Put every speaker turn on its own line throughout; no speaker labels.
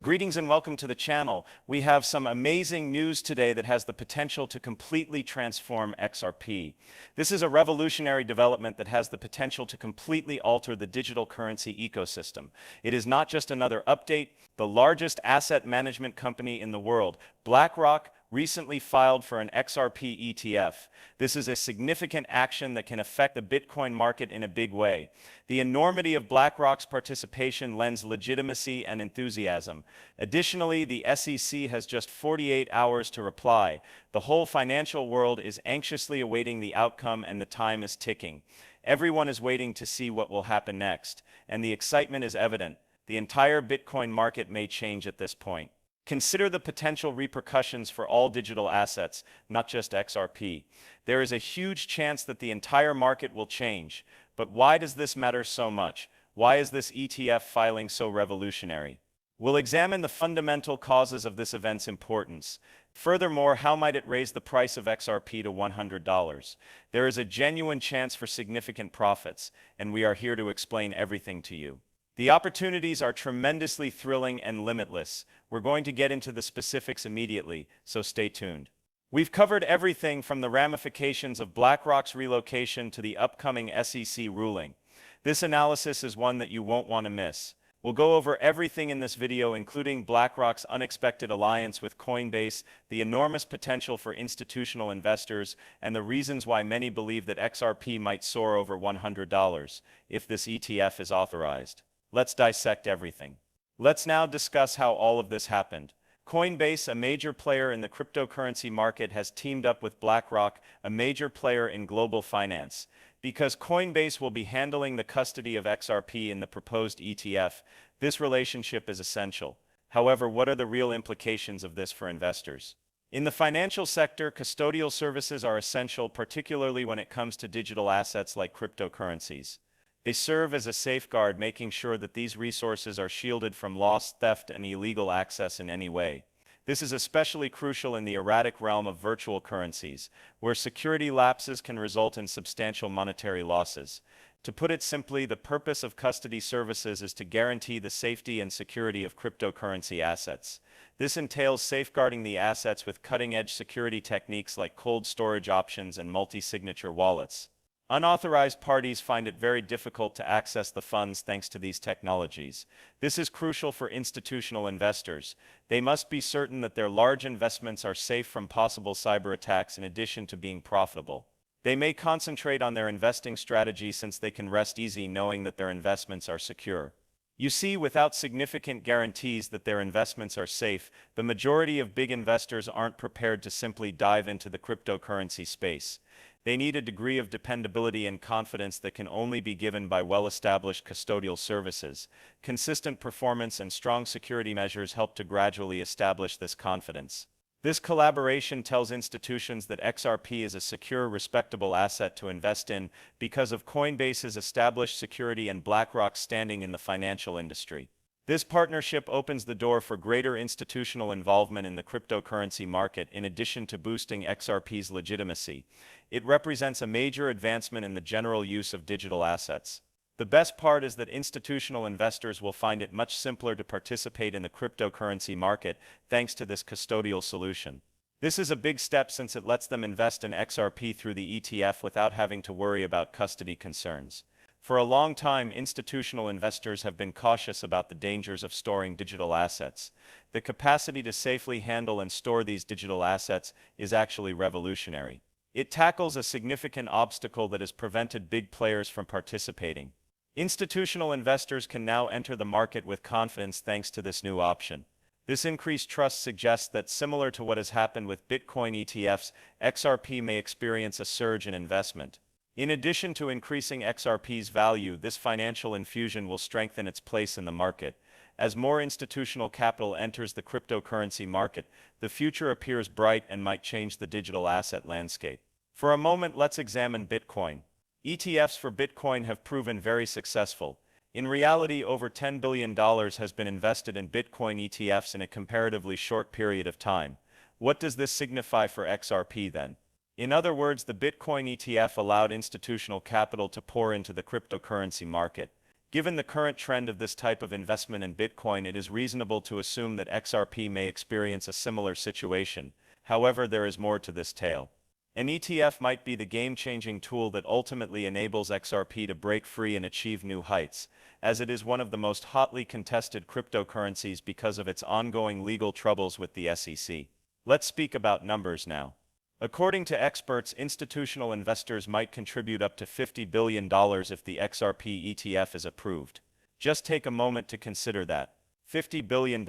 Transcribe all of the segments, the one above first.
Greetings and welcome to the channel. We have some amazing news today that has the potential to completely transform XRP. This is a revolutionary development that has the potential to completely alter the digital currency ecosystem. It is not just another update. The largest asset management company in the world, BlackRock, recently filed for an XRP ETF. This is a significant action that can affect the Bitcoin market in a big way. The enormity of BlackRock's participation lends legitimacy and enthusiasm. Additionally, the SEC has just 48 hours to reply. The whole financial world is anxiously awaiting the outcome, and the time is ticking. Everyone is waiting to see what will happen next, and the excitement is evident. The entire Bitcoin market may change at this point. Consider the potential repercussions for all digital assets, not just XRP. There is a huge chance that the entire market will change. But why does this matter so much? Why is this ETF filing so revolutionary? We'll examine the fundamental causes of this event's importance. Furthermore, how might it raise the price of XRP to $100? There is a genuine chance for significant profits, and we are here to explain everything to you. The opportunities are tremendously thrilling and limitless. We're going to get into the specifics immediately, so stay tuned. We've covered everything from the ramifications of BlackRock's relocation to the upcoming SEC ruling. This analysis is one that you won't want to miss. We'll go over everything in this video, including BlackRock's unexpected alliance with Coinbase, the enormous potential for institutional investors, and the reasons why many believe that XRP might soar over $100 if this ETF is authorized. Let's dissect everything. Let's now discuss how all of this happened. Coinbase, a major player in the cryptocurrency market, has teamed up with BlackRock, a major player in global finance. Because Coinbase will be handling the custody of XRP in the proposed ETF, this relationship is essential. However, what are the real implications of this for investors? In the financial sector, custodial services are essential, particularly when it comes to digital assets like cryptocurrencies. They serve as a safeguard, making sure that these resources are shielded from loss, theft, and illegal access in any way. This is especially crucial in the erratic realm of virtual currencies, where security lapses can result in substantial monetary losses. To put it simply, the purpose of custody services is to guarantee the safety and security of cryptocurrency assets. This entails safeguarding the assets with cutting-edge security techniques like cold storage options and multi-signature wallets. Unauthorized parties find it very difficult to access the funds thanks to these technologies. This is crucial for institutional investors. They must be certain that their large investments are safe from possible cyber attacks in addition to being profitable. They may concentrate on their investing strategy since they can rest easy knowing that their investments are secure. You see, without significant guarantees that their investments are safe, the majority of big investors aren't prepared to simply dive into the cryptocurrency space. They need a degree of dependability and confidence that can only be given by well-established custodial services. Consistent performance and strong security measures help to gradually establish this confidence. This collaboration tells institutions that XRP is a secure, respectable asset to invest in because of Coinbase's established security and BlackRock's standing in the financial industry. This partnership opens the door for greater institutional involvement in the cryptocurrency market in addition to boosting XRP's legitimacy. It represents a major advancement in the general use of digital assets. The best part is that institutional investors will find it much simpler to participate in the cryptocurrency market thanks to this custodial solution. This is a big step since it lets them invest in XRP through the ETF without having to worry about custody concerns. For a long time, institutional investors have been cautious about the dangers of storing digital assets. The capacity to safely handle and store these digital assets is actually revolutionary. It tackles a significant obstacle that has prevented big players from participating. Institutional investors can now enter the market with confidence thanks to this new option. This increased trust suggests that, similar to what has happened with Bitcoin ETFs, XRP may experience a surge in investment. In addition to increasing XRP's value, this financial infusion will strengthen its place in the market. As more institutional capital enters the cryptocurrency market, the future appears bright and might change the digital asset landscape. For a moment, let's examine Bitcoin. ETFs for Bitcoin have proven very successful. In reality, over $10 billion has been invested in Bitcoin ETFs in a comparatively short period of time. What does this signify for XRP then? In other words, the Bitcoin ETF allowed institutional capital to pour into the cryptocurrency market. Given the current trend of this type of investment in Bitcoin, it is reasonable to assume that XRP may experience a similar situation. However, there is more to this tale. An ETF might be the game-changing tool that ultimately enables XRP to break free and achieve new heights, as it is one of the most hotly contested cryptocurrencies because of its ongoing legal troubles with the SEC. Let's speak about numbers now. According to experts, institutional investors might contribute up to $50 billion if the XRP ETF is approved. Just take a moment to consider that. $50 billion,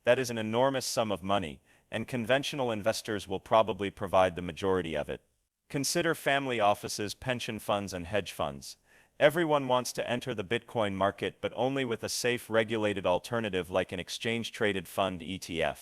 that is an enormous sum of money, and conventional investors will probably provide the majority of it. Consider family offices, pension funds, and hedge funds. Everyone wants to enter the Bitcoin market, but only with a safe, regulated alternative like an exchange-traded fund ETF.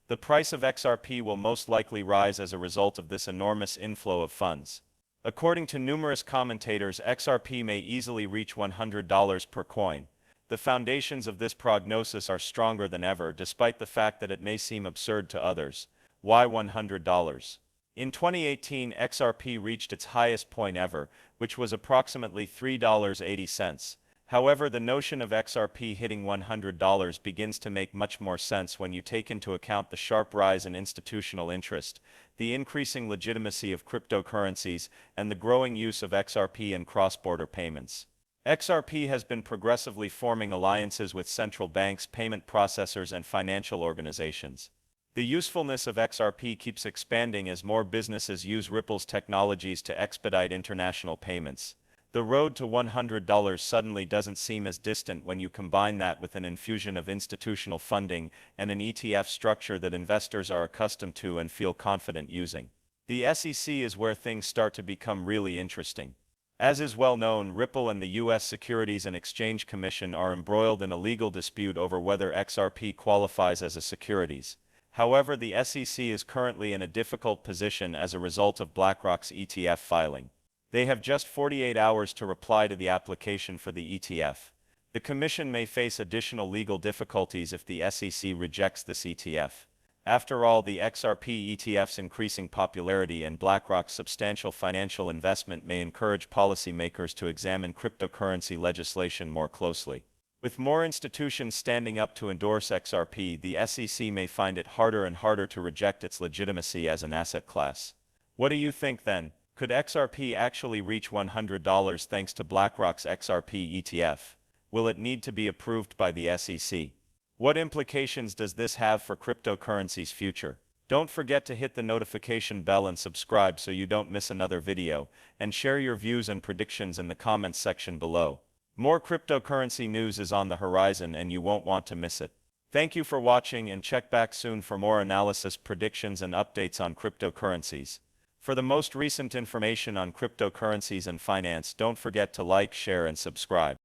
The price of XRP will most likely rise as a result of this enormous inflow of funds. According to numerous commentators, XRP may easily reach $100 per coin. The foundations of this prognosis are stronger than ever, despite the fact that it may seem absurd to others. Why $100? In 2018, XRP reached its highest point ever, which was approximately $3.80. However, the notion of XRP hitting $100 begins to make much more sense when you take into account the sharp rise in institutional interest, the increasing legitimacy of cryptocurrencies, and the growing use of XRP in cross-border payments. XRP has been progressively forming alliances with central banks, payment processors, and financial organizations. The usefulness of XRP keeps expanding as more businesses use Ripple's technologies to expedite international payments. The road to $100 suddenly doesn't seem as distant when you combine that with an infusion of institutional funding and an ETF structure that investors are accustomed to and feel confident using. The SEC is where things start to become really interesting. As is well known, Ripple and the U.S. Securities and Exchange Commission are embroiled in a legal dispute over whether XRP qualifies as a securities. However, the SEC is currently in a difficult position as a result of BlackRock's ETF filing. They have just 48 hours to reply to the application for the ETF. The Commission may face additional legal difficulties if the SEC rejects this ETF. After all, the XRP ETF's increasing popularity and BlackRock's substantial financial investment may encourage policymakers to examine cryptocurrency legislation more closely. With more institutions standing up to endorse XRP, the SEC may find it harder and harder to reject its legitimacy as an asset class. What do you think then? Could XRP actually reach $100 thanks to BlackRock's XRP ETF? Will it need to be approved by the SEC? What implications does this have for cryptocurrency's future? Don't forget to hit the notification bell and subscribe so you don't miss another video, and share your views and predictions in the comments section below. More cryptocurrency news is on the horizon and you won't want to miss it. Thank you for watching, and check back soon for more analysis, predictions, and updates on cryptocurrencies. For the most recent information on cryptocurrencies and finance, don't forget to like, share, and subscribe.